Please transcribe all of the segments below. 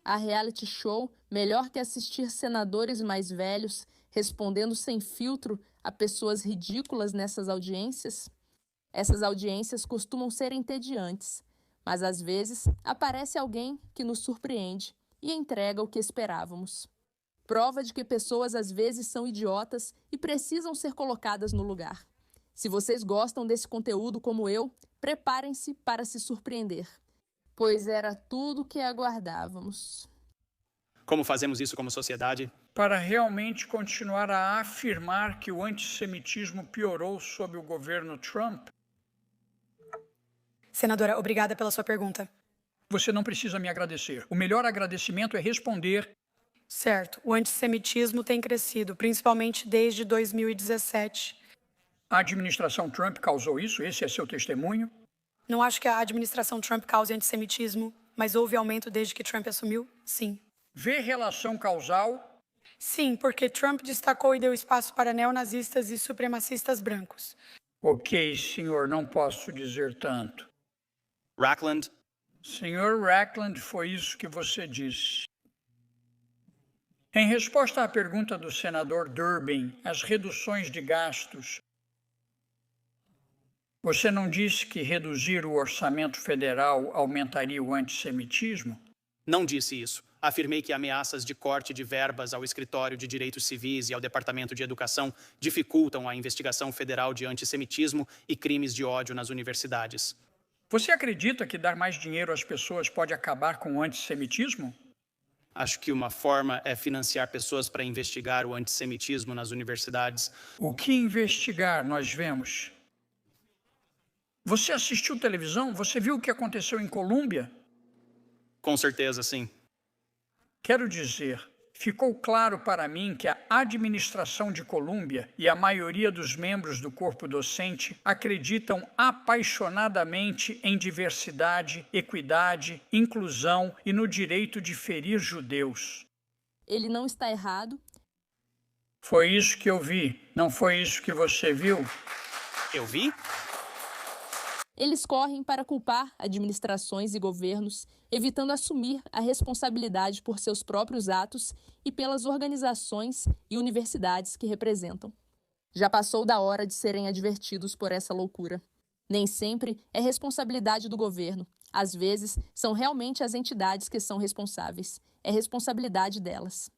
Há reality show melhor que assistir senadores mais velhos respondendo sem filtro a pessoas ridículas nessas audiências? Essas audiências costumam ser entediantes, mas às vezes aparece alguém que nos surpreende e entrega o que esperávamos. Prova de que pessoas às vezes são idiotas e precisam ser colocadas no lugar. Se vocês gostam desse conteúdo como eu, preparem-se para se surpreender, pois era tudo o que aguardávamos. Como fazemos isso como sociedade? Para realmente continuar a afirmar que o antissemitismo piorou sob o governo Trump? Senadora, obrigada pela sua pergunta. Você não precisa me agradecer. O melhor agradecimento é responder. Certo, o antissemitismo tem crescido, principalmente desde 2017. A administração Trump causou isso? Esse é seu testemunho? Não acho que a administração Trump cause antissemitismo, mas houve aumento desde que Trump assumiu? Sim. Vê relação causal? Sim, porque Trump destacou e deu espaço para neonazistas e supremacistas brancos. Ok, senhor, não posso dizer tanto. Rackland? Senhor Rackland, foi isso que você disse. Em resposta à pergunta do senador Durbin, as reduções de gastos, você não disse que reduzir o orçamento federal aumentaria o antissemitismo? Não disse isso. Afirmei que ameaças de corte de verbas ao Escritório de Direitos Civis e ao Departamento de Educação dificultam a investigação federal de antissemitismo e crimes de ódio nas universidades. Você acredita que dar mais dinheiro às pessoas pode acabar com o antissemitismo? Acho que uma forma é financiar pessoas para investigar o antissemitismo nas universidades. O que investigar nós vemos? Você assistiu televisão? Você viu o que aconteceu em Colômbia? Com certeza, sim. Quero dizer, ficou claro para mim que a administração de Colômbia e a maioria dos membros do corpo docente acreditam apaixonadamente em diversidade, equidade, inclusão e no direito de ferir judeus. Ele não está errado. Foi isso que eu vi, não foi isso que você viu? Eu vi? Eles correm para culpar administrações e governos, evitando assumir a responsabilidade por seus próprios atos e pelas organizações e universidades que representam. Já passou da hora de serem advertidos por essa loucura. Nem sempre é responsabilidade do governo. Às vezes, são realmente as entidades que são responsáveis. É responsabilidade delas.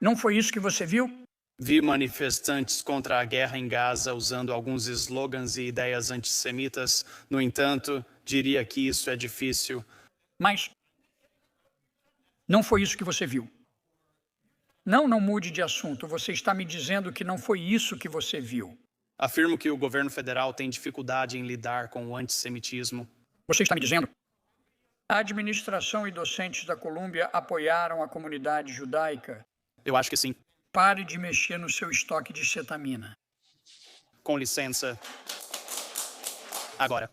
Não foi isso que você viu? Vi manifestantes contra a guerra em Gaza usando alguns slogans e ideias antissemitas. No entanto, diria que isso é difícil. Mas não foi isso que você viu. Não mude de assunto. Você está me dizendo que não foi isso que você viu. Afirmo que o governo federal tem dificuldade em lidar com o antissemitismo. Você está me dizendo? A administração e docentes da Colômbia apoiaram a comunidade judaica. Eu acho que sim. Pare de mexer no seu estoque de cetamina. Com licença. Agora.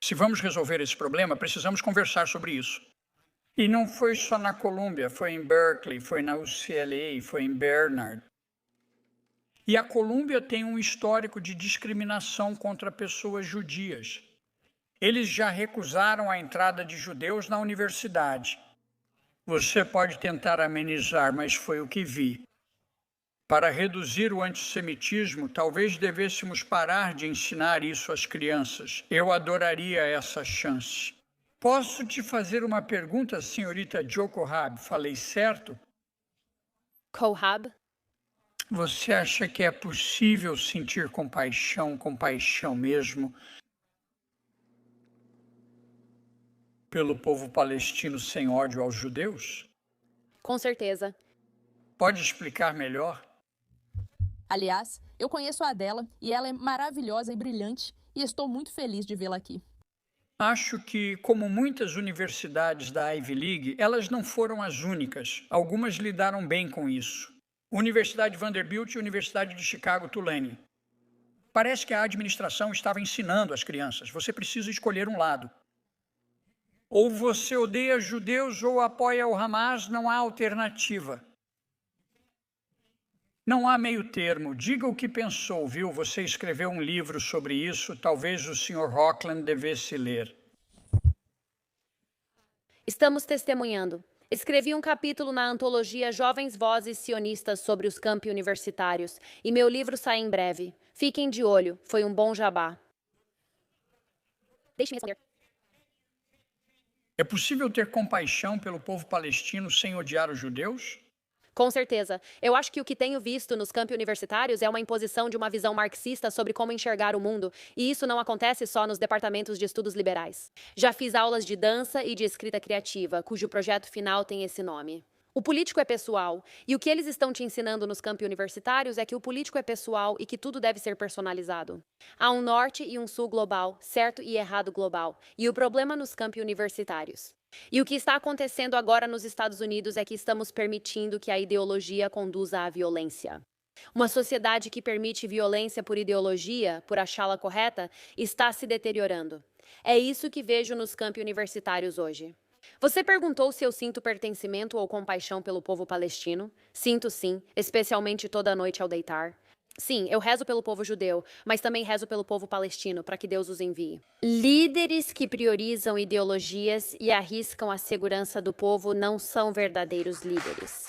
Se vamos resolver esse problema, precisamos conversar sobre isso. E não foi só na Colômbia, foi em Berkeley, foi na UCLA, foi em Bernard. E a Colômbia tem um histórico de discriminação contra pessoas judias. Eles já recusaram a entrada de judeus na universidade. Você pode tentar amenizar, mas foi o que vi. Para reduzir o antissemitismo, talvez devêssemos parar de ensinar isso às crianças. Eu adoraria essa chance. Posso te fazer uma pergunta, senhorita Jo Cohab? Falei certo? Cohab? Você acha que é possível sentir compaixão mesmo, pelo povo palestino sem ódio aos judeus? Com certeza. Pode explicar melhor? Aliás, eu conheço a Adela e ela é maravilhosa e brilhante e estou muito feliz de vê-la aqui. Acho que, como muitas universidades da Ivy League, elas não foram as únicas. Algumas lidaram bem com isso. Universidade Vanderbilt e Universidade de Chicago Tulane. Parece que a administração estava ensinando as crianças. Você precisa escolher um lado. Ou você odeia judeus ou apoia o Hamas, não há alternativa. Não há meio termo. Diga o que pensou, viu? Você escreveu um livro sobre isso. Talvez o Sr. Rockland devesse ler. Estamos testemunhando. Escrevi um capítulo na antologia Jovens Vozes Sionistas sobre os campi universitários e meu livro sai em breve. Fiquem de olho, foi um bom jabá. Deixe-me responder. É possível ter compaixão pelo povo palestino sem odiar os judeus? Com certeza. Eu acho que o que tenho visto nos campi universitários é uma imposição de uma visão marxista sobre como enxergar o mundo, e isso não acontece só nos departamentos de estudos liberais. Já fiz aulas de dança e de escrita criativa, cujo projeto final tem esse nome. O político é pessoal, e o que eles estão te ensinando nos campi universitários é que o político é pessoal e que tudo deve ser personalizado. Há um norte e um sul global, certo e errado global, e o problema nos campi universitários. E o que está acontecendo agora nos Estados Unidos é que estamos permitindo que a ideologia conduza à violência. Uma sociedade que permite violência por ideologia, por achá-la correta, está se deteriorando. É isso que vejo nos campi universitários hoje. Você perguntou se eu sinto pertencimento ou compaixão pelo povo palestino? Sinto sim, especialmente toda noite ao deitar. Sim, eu rezo pelo povo judeu, mas também rezo pelo povo palestino, para que Deus os envie. Líderes que priorizam ideologias e arriscam a segurança do povo não são verdadeiros líderes.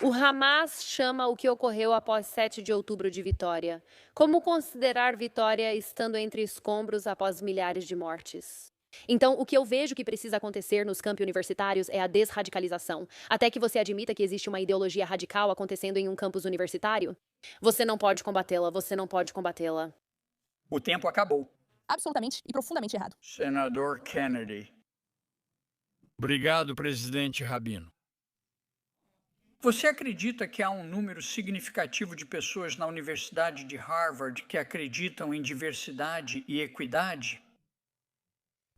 O Hamas chama o que ocorreu após 7 de outubro de vitória. Como considerar vitória estando entre escombros após milhares de mortes? Então, o que eu vejo que precisa acontecer nos campi universitários é a desradicalização. Até que você admita que existe uma ideologia radical acontecendo em um campus universitário, você não pode combatê-la, você não pode combatê-la. O tempo acabou. Absolutamente e profundamente errado. Senador Kennedy. Obrigado, presidente Rabino. Você acredita que há um número significativo de pessoas na Universidade de Harvard que acreditam em diversidade e equidade?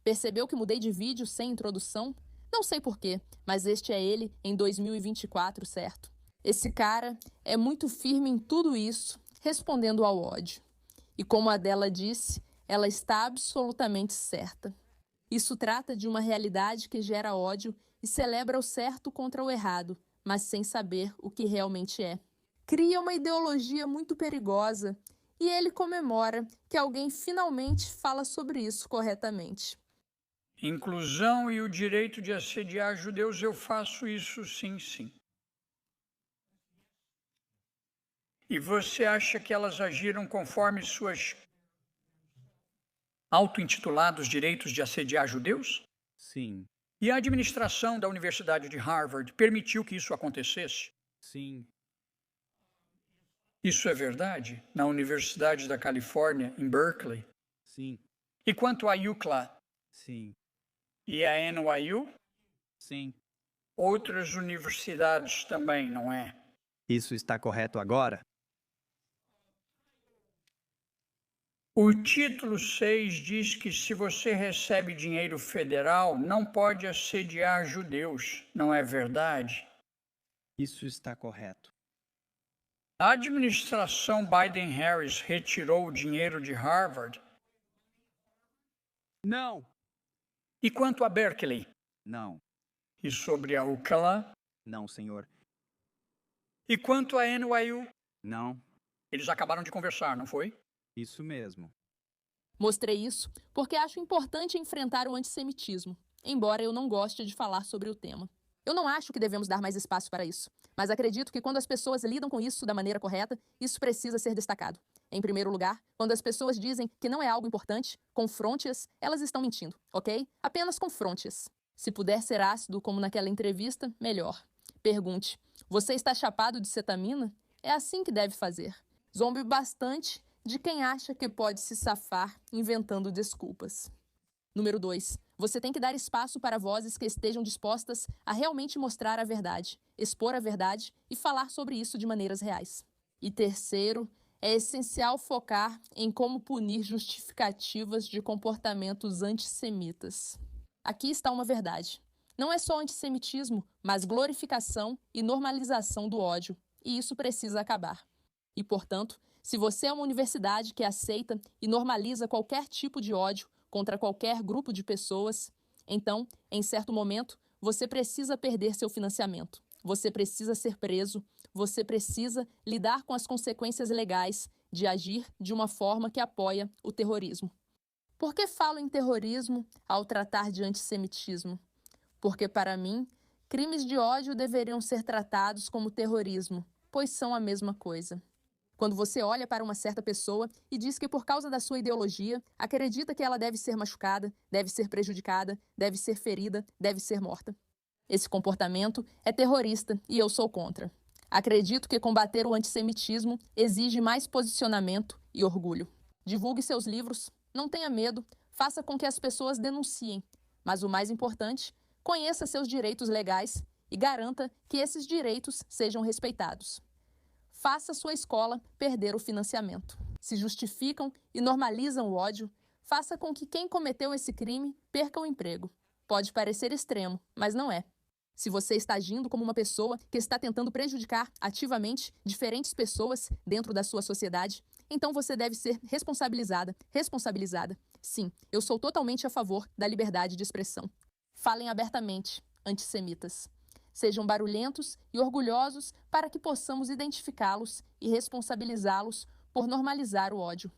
Percebeu que mudei de vídeo sem introdução? Não sei porquê, mas este é ele em 2024, certo? Esse cara é muito firme em tudo isso, respondendo ao ódio. E como a Adela disse, ela está absolutamente certa. Isso trata de uma realidade que gera ódio e celebra o certo contra o errado, mas sem saber o que realmente é. Cria uma ideologia muito perigosa e ele comemora que alguém finalmente fala sobre isso corretamente. Inclusão e o direito de assediar judeus, eu faço isso sim, sim. E você acha que elas agiram conforme suas auto-intitulados direitos de assediar judeus? Sim, E a administração da Universidade de Harvard permitiu que isso acontecesse? sim, Isso é verdade? Na Universidade da Califórnia, em Berkeley? sim, E quanto à UCLA sim, e a NYU? sim. Outras universidades também, não é? Isso está correto agora? O título 6 diz que se você recebe dinheiro federal, não pode assediar judeus, não é verdade? Isso está correto. A administração Biden-Harris retirou o dinheiro de Harvard? Não, E quanto a Berkeley? não, E sobre a UCLA? não, senhor. E quanto a NYU? Não, Eles acabaram de conversar, não foi? isso mesmo. Mostrei isso porque acho importante enfrentar o antissemitismo, embora eu não goste de falar sobre o tema. Eu não acho que devemos dar mais espaço para isso, mas acredito que quando as pessoas lidam com isso da maneira correta, isso precisa ser destacado. Em primeiro lugar, quando as pessoas dizem que não é algo importante, confronte-as, elas estão mentindo, ok? Apenas confronte-as. Se puder ser ácido como naquela entrevista, melhor. Pergunte, você está chapado de cetamina? É assim que deve fazer. Zombe bastante de quem acha que pode se safar inventando desculpas. Número 2. Você tem que dar espaço para vozes que estejam dispostas a realmente mostrar a verdade, expor a verdade e falar sobre isso de maneiras reais. E terceiro, é essencial focar em como punir justificativas de comportamentos antissemitas. Aqui está uma verdade. Não é só antissemitismo, mas glorificação e normalização do ódio. E isso precisa acabar. E, portanto, se você é uma universidade que aceita e normaliza qualquer tipo de ódio contra qualquer grupo de pessoas, então, em certo momento, você precisa perder seu financiamento. Você precisa ser preso. Você precisa lidar com as consequências legais de agir de uma forma que apoia o terrorismo. Por que falo em terrorismo ao tratar de antissemitismo? Porque, para mim, crimes de ódio deveriam ser tratados como terrorismo, pois são a mesma coisa. Quando você olha para uma certa pessoa e diz que por causa da sua ideologia, acredita que ela deve ser machucada, deve ser prejudicada, deve ser ferida, deve ser morta. Esse comportamento é terrorista e eu sou contra. Acredito que combater o antissemitismo exige mais posicionamento e orgulho. Divulgue seus livros, não tenha medo, faça com que as pessoas denunciem. Mas o mais importante, conheça seus direitos legais e garanta que esses direitos sejam respeitados. Faça sua escola perder o financiamento. Se justificam e normalizam o ódio, faça com que quem cometeu esse crime perca o emprego. Pode parecer extremo, mas não é. Se você está agindo como uma pessoa que está tentando prejudicar ativamente diferentes pessoas dentro da sua sociedade, então você deve ser responsabilizada. Sim, eu sou totalmente a favor da liberdade de expressão. Falem abertamente, antissemitas. Sejam barulhentos e orgulhosos para que possamos identificá-los e responsabilizá-los por normalizar o ódio.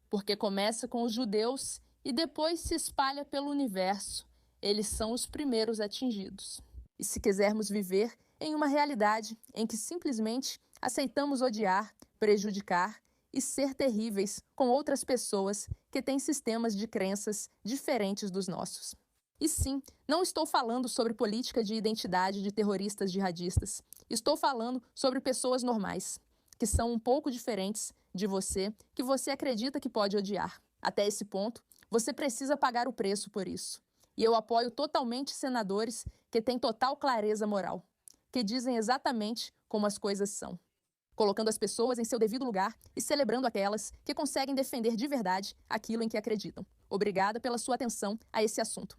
Porque começa com os judeus e depois se espalha pelo universo. Eles são os primeiros atingidos. E se quisermos viver em uma realidade em que simplesmente aceitamos odiar, prejudicar e ser terríveis com outras pessoas que têm sistemas de crenças diferentes dos nossos. E sim, não estou falando sobre política de identidade de terroristas jihadistas. Estou falando sobre pessoas normais, que são um pouco diferentes de você, que você acredita que pode odiar. Até esse ponto, você precisa pagar o preço por isso. E eu apoio totalmente senadores que têm total clareza moral, que dizem exatamente como as coisas são, colocando as pessoas em seu devido lugar e celebrando aquelas que conseguem defender de verdade aquilo em que acreditam. Obrigada pela sua atenção a esse assunto.